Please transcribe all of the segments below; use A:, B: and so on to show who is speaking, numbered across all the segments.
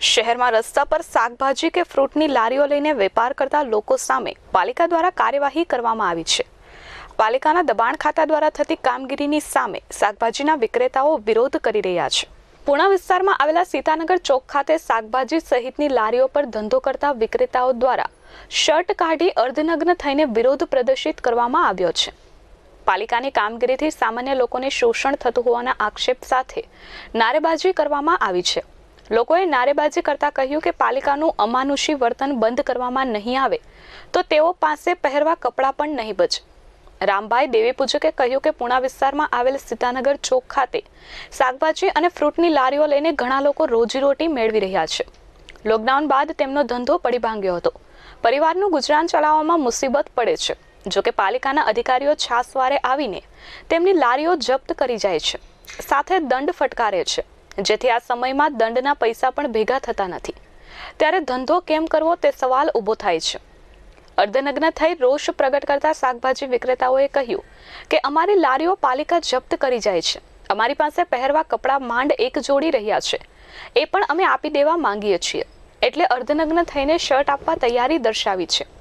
A: શહેરમાં રસ્તા પર શાકભાજી કે ફ્રૂટની લારીઓ લઈને વેપાર કરતા લોકો સામે પાલિકા દ્વારા કાર્યવાહી કરવામાં આવી છે। પાલિકાના દબાણ ખાતા દ્વારા થતી કામગીરીની સામે શાકભાજીના વિક્રેતાઓ વિરોધ કરી રહ્યા છે। પૂણા વિસ્તારમાં આવેલા સીતાનગર ચોક ખાતે શાકભાજી સહિતની લારીઓ પર ધંધો કરતા વિક્રેતાઓ દ્વારા શર્ટ કાઢી અર્ધનગ્ન થઈને વિરોધ પ્રદર્શિત કરવામાં આવ્યો છે। પાલિકાની કામગીરીથી સામાન્ય લોકોને શોષણ થતું હોવાના આક્ષેપ સાથે નારેબાજી કરવામાં આવી છે। લોકોએ નારેબાજી કરતા કહ્યું કે પાલિકાનું અમાનુષી વર્તન બંધ કરવામાં નહીં આવે તો તેઓ પાસે પહેરવા કપડાં પણ નહીં બચે। રામભાઈ દેવી પૂજકે કહ્યું કે પૂણા વિસ્તારમાં આવેલ સીતાનગર ચોક ખાતે શાકભાજી અને ફ્રૂટની લારીઓ લઈને ઘણા લોકો રોજીરોટી મેળવી રહ્યા છે। લોકડાઉન બાદ તેમનો ધંધો પડી ભાંગ્યો હતો। પરિવારનું ગુજરાન ચલાવવામાં મુસીબત પડે છે। જો કે પાલિકાના અધિકારીઓ છાસવારે આવીને તેમની લારીઓ જપ્ત કરી જાય છે, સાથે દંડ ફટકારે છે, જેથી આ સમયમાં દંડના પૈસા પણ ભેગા થતા નથી। ત્યારે ધંધો કેમ કરવો તે સવાલ ઊભો થાય છે। અર્ધનગ્ન થઈ રોષ પ્રગટ કરતા શાકભાજી વિક્રેતાઓએ કહ્યું કે અમારી લારીઓ પાલિકા જપ્ત કરી જાય છે। અમારી પાસે પહેરવા કપડાં માંડ એક જોડી રહ્યા છે, એ પણ અમે આપી દેવા માંગીએ છીએ, એટલે અર્ધનગ્ન થઈને શર્ટ આપવા તૈયારી દર્શાવી છે।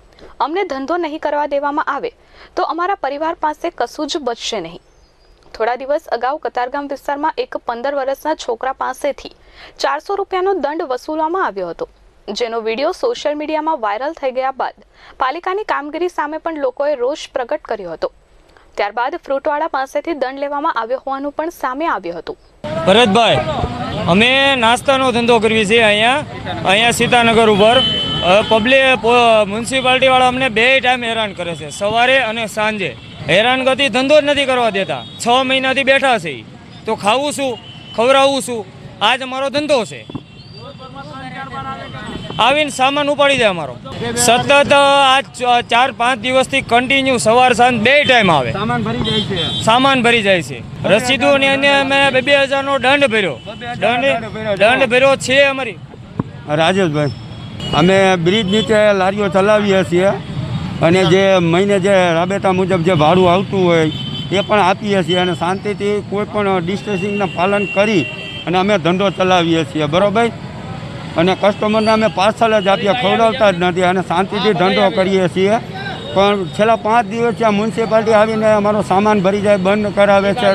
A: અમને ધંધો નહીં કરવા દેવામાં આવે તો અમારા પરિવાર પાસે કશું જ બચશે નહીં। થોડા દિવસ અગાઉ કતારગામ વિસ્તારમાં એક 15 વર્ષના છોકરા પાસેથી 400 રૂપિયાનો દંડ વસૂલવામાં આવ્યો હતો, જેનો વિડીયો સોશિયલ મીડિયામાં વાયરલ થઈ ગયા બાદ પાલિકાની કામગીરી સામે પણ લોકોએ રોષ પ્રગટ કર્યો હતો। ત્યારબાદ ફ્રૂટવાળા પાસેથી દંડ લેવામાં આવ્યો હોવાનું પણ સામે આવ્યું હતું।
B: ભરતભાઈ, અમે નાસ્તાનો ધંધો કરવી છે અહીંયા સીતાનગર ઉપર। પબ્લિક મ્યુનિસિપાલિટીવાળા અમને 2 ટાઈમ હેરાન કરે છે, સવારે અને સાંજે। હેરાનગતિ ધંધો જ નથી કરવા દેતા। 6 મહિનાથી બેઠા છે, તો ખાવું શું, ખવડાવવું શું? આજ અમારો ધંધો છે। આવીને સામાન ઉપાડી જાય અમારો। સતત આજ 4-5 દિવસથી કન્ટિન્યુ સવાર સાંજ 2 ટાઈમ આવે, સામાન ભરી જાય છે। રસીદોની અને અમે 2000નો દંડ ભર્યો છે અમારી।
C: રાજેશભાઈ, અમે બ્રિજ નીચે લારીઓ ચલાવીએ છીએ અને જે મહિને જે રાબેતા મુજબ જે ભાડું આવતું હોય એ પણ આપીએ છીએ અને શાંતિથી કોઈ પણ ડિસ્ટન્સિંગના પાલન કરી અને અમે ધંધો ચલાવીએ છીએ, બરાબર। અને કસ્ટમરને અમે પાર્સલ જ આપીએ, ખવડાવતા જ નથી અને શાંતિથી ધંધો કરીએ છીએ। પણ છેલ્લા 5 દિવસથી આ મ્યુનિસિપાલિટી આવીને અમારો સામાન ભરી જાય, બંધ કરાવે છે,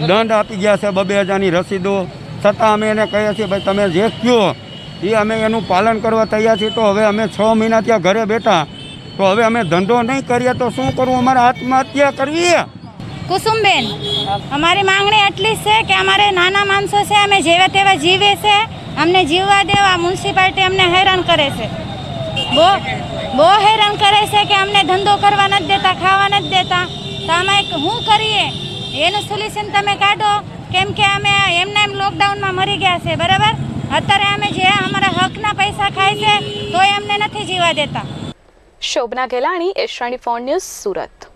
C: દંડ આપી ગયા છે 2000ની રસીદો, છતાં અમે એને કહીએ છીએ ભાઈ તમે જે કહો એ અમે એનું પાલન કરવા તૈયાર છીએ। તો હવે અમે 6 મહિના ત્યાં ઘરે બેઠા, તો હવે અમે ધંધો નહીં કરીએ તો શું કરવું? અમારે આત્મહત્યા કરવી?
D: કુસુમબેન, અમારી માંગણી એટલી જ છે કે અમારે નાના માણસો છે, અમે જેવા તેવા જીવે છે, અમને જીવવા દેવા। મ્યુનિસિપાલિટી અમને હેરાન કરે છે, બહુ હેરાન કરે છે કે અમને ધંધો કરવા નથી દેતા, ખાવા નથી દેતા। તો અમે શું કરીએ એનું સોલ્યુશન તમે કાઢો, કેમ કે અમે એમને એમ લોકડાઉનમાં મરી ગયા છે, બરાબર। અત્યારે અમે જે અમારા હકના પૈસા ખાય છે તોય અમને નથી જીવવા દેતા।
A: શોભના ગેલાણી, એશરાણી ફોન ન્યૂઝ, સુરત।